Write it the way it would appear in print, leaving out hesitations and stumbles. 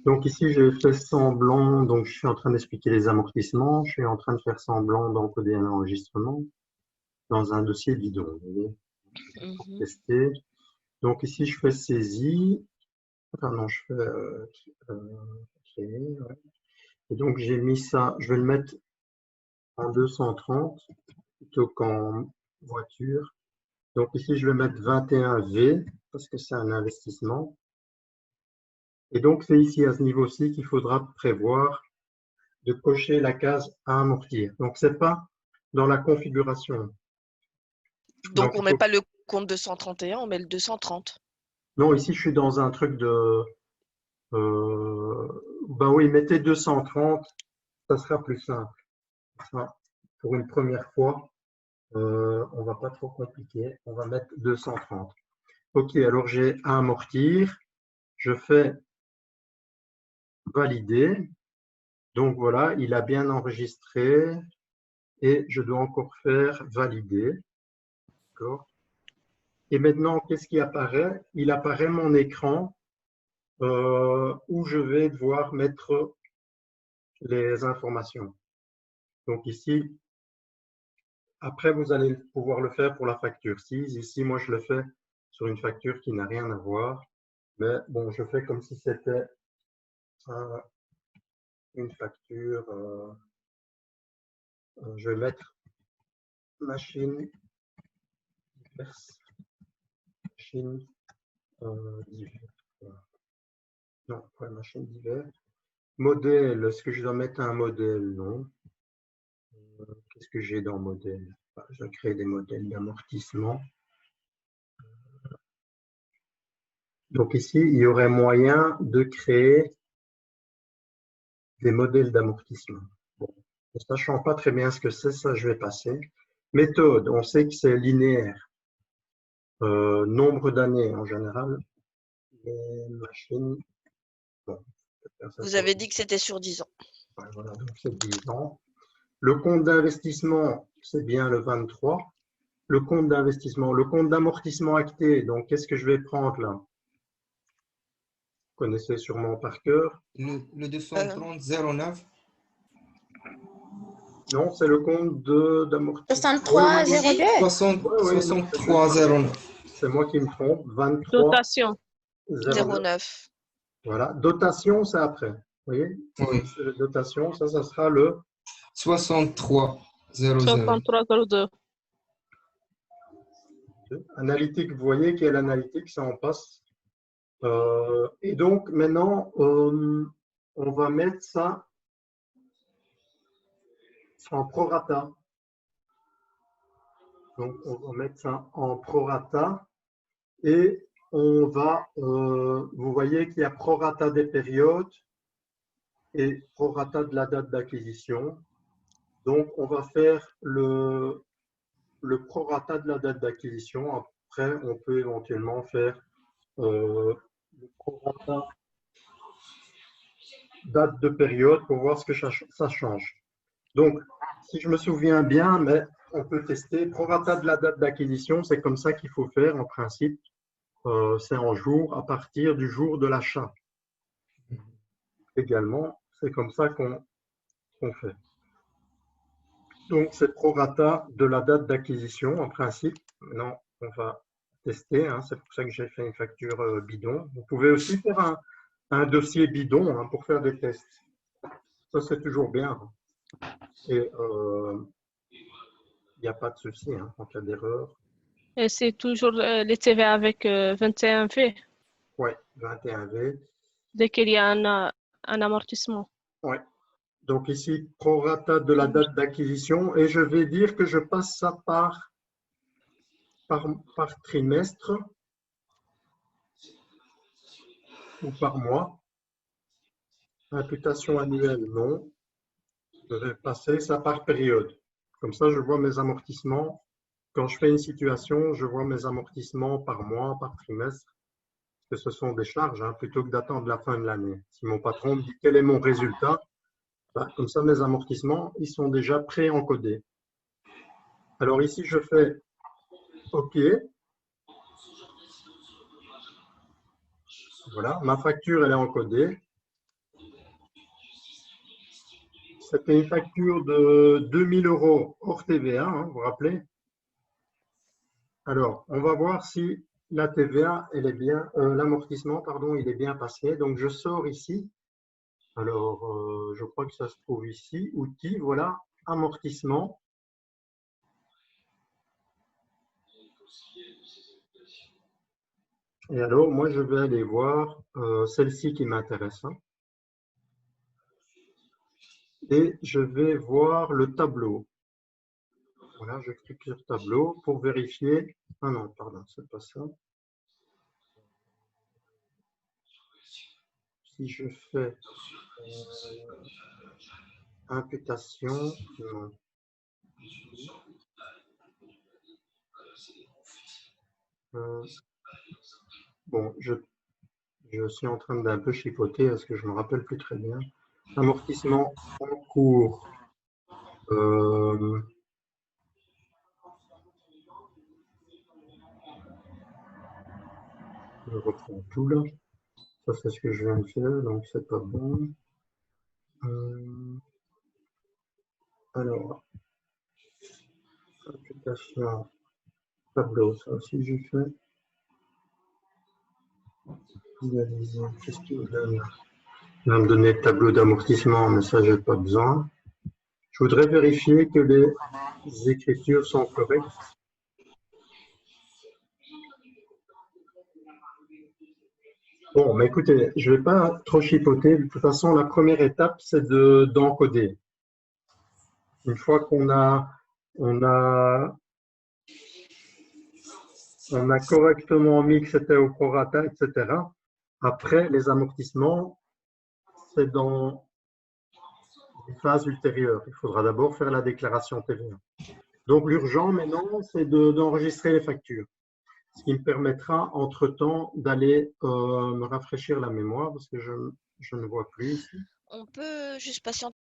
Donc ici, j'ai fait semblant, donc je suis en train d'expliquer les amortissements, je suis en train de faire semblant d'encoder un enregistrement dans un dossier bidon, vous voyez, pour Mhm. tester. Donc ici, je fais saisie, enfin non, je fais créer, ouais. Et donc j'ai mis ça, je vais le mettre en 230 plutôt qu'en voiture. Donc ici, je vais mettre 21V parce que c'est un investissement. Et donc c'est ici à ce niveau-ci qu'il faudra prévoir de cocher la case à amortir. Donc c'est pas dans la configuration. Donc, Donc on il ne met faut... pas le compte 231, on met le 230. Non, ici je suis dans un truc de... Ben oui, mettez 230, ça sera plus simple. Ça, pour une première fois, on va pas trop compliquer. On va mettre 230. Ok, alors j'ai à amortir. Je fais valider. Donc voilà, il a bien enregistré et je dois encore faire valider. D'accord. Et maintenant, qu'est-ce qui apparaît? Il apparaît mon écran où je vais devoir mettre les informations. Donc ici, après, vous allez pouvoir le faire pour la facture 6. Ici, moi, je le fais sur une facture qui n'a rien à voir. Mais bon, je fais comme si c'était une facture. Je vais mettre machine diverse, machine divers. Voilà. Non, pas machine divers. Modèle, est-ce que je dois mettre un modèle? Non. Qu'est-ce que j'ai dans modèle? Je crée des modèles d'amortissement. Donc ici, il y aurait moyen de créer des modèles d'amortissement. Bon, ne sachant pas très bien ce que c'est, ça je vais passer. Méthode, on sait que c'est linéaire. Nombre d'années en général. Les machines, bon, ça Vous sur avez dit que c'était sur 10 ans. ouais, voilà, donc c'est 10 ans. Le compte d'investissement, c'est bien le 23. Le compte d'investissement, le compte d'amortissement acté, donc qu'est-ce que je vais prendre là? Vous connaissez sûrement par cœur. Le Euh, 230 09. Non, c'est le compte d'amortissement. Oui, oui, 63 oui. 02. 60, Oui, oui, non, c'est bien 63 ça. 09. C'est moi qui me trompe. 23 Dotation. 09. 09. Voilà. Dotation, c'est après. Vous voyez? Oui. C'est la dotation, ça sera le 63 00. 6302. analytique. Vous voyez quelle analytique, ça en passe. Et donc, maintenant, on va mettre ça en prorata. Donc, on va mettre ça en prorata et on va, vous voyez qu'il y a prorata des périodes et prorata de la date d'acquisition. Donc, on va faire le prorata de la date d'acquisition. Après, on peut éventuellement faire le prorata date de période pour voir ce que ça change. Donc, si je me souviens bien, mais on peut tester prorata de la date d'acquisition, c'est comme ça qu'il faut faire en principe. C'est en jour à partir du jour de l'achat. Également, c'est comme ça qu'on fait. Donc, c'est prorata de la date d'acquisition en principe. Maintenant, on va tester. Hein, c'est pour ça que j'ai fait une facture bidon. Vous pouvez aussi faire un dossier bidon hein, pour faire des tests. Ça, c'est toujours bien. Et il n'y a pas de souci hein, en cas d'erreur. Et c'est toujours les TVA avec 21V, Ouais, 21V. dès qu'il y a un amortissement. Ouais. Donc ici, prorata de la date d'acquisition. Et je vais dire que je passe ça par trimestre ou par mois. Imputation annuelle, non. Je vais passer ça par période. Comme ça, je vois mes amortissements. Quand je fais une situation, je vois mes amortissements par mois, par trimestre, parce que ce sont des charges, hein, plutôt que d'attendre la fin de l'année. Si mon patron me dit quel est mon résultat, bah, comme ça, mes amortissements, ils sont déjà pré-encodés. Alors ici, je fais OK. Voilà, ma facture, elle est encodée. C'était une facture de 2000 € hors TVA, hein, vous vous rappelez? Alors, on va voir si la TVA, elle est bien, l'amortissement, pardon, il est bien passé. Donc, je sors ici. Alors, je crois que ça se trouve ici. Outils, voilà, amortissement. Et alors, moi, je vais aller voir celle-ci qui m'intéresse, hein. Et je vais voir le tableau. Voilà, je clique sur tableau pour vérifier. Ah non, pardon, c'est pas ça. Si je fais imputation, non. Bon, je suis en train d'un peu chipoter parce que je ne me rappelle plus très bien. Amortissement en cours. Je reprends tout là. Ça, c'est ce que je viens de faire, donc c'est pas bon. Alors, application, tableau, ça aussi je fais. Qu'est-ce qu'il me donne? Il va me donner le tableau d'amortissement, mais ça, je n'ai pas besoin. Je voudrais vérifier que les écritures sont correctes. Bon, mais écoutez, je ne vais pas trop chipoter. De toute façon, la première étape, c'est d'encoder. Une fois qu'on a correctement mis que c'était au prorata, etc., après, les amortissements, c'est dans une phase ultérieure. Il faudra d'abord faire la déclaration TVA. Donc, l'urgent maintenant, c'est d'enregistrer les factures. Ce qui me permettra, entre-temps, d'aller me rafraîchir la mémoire parce que je ne vois plus ici. On peut juste patienter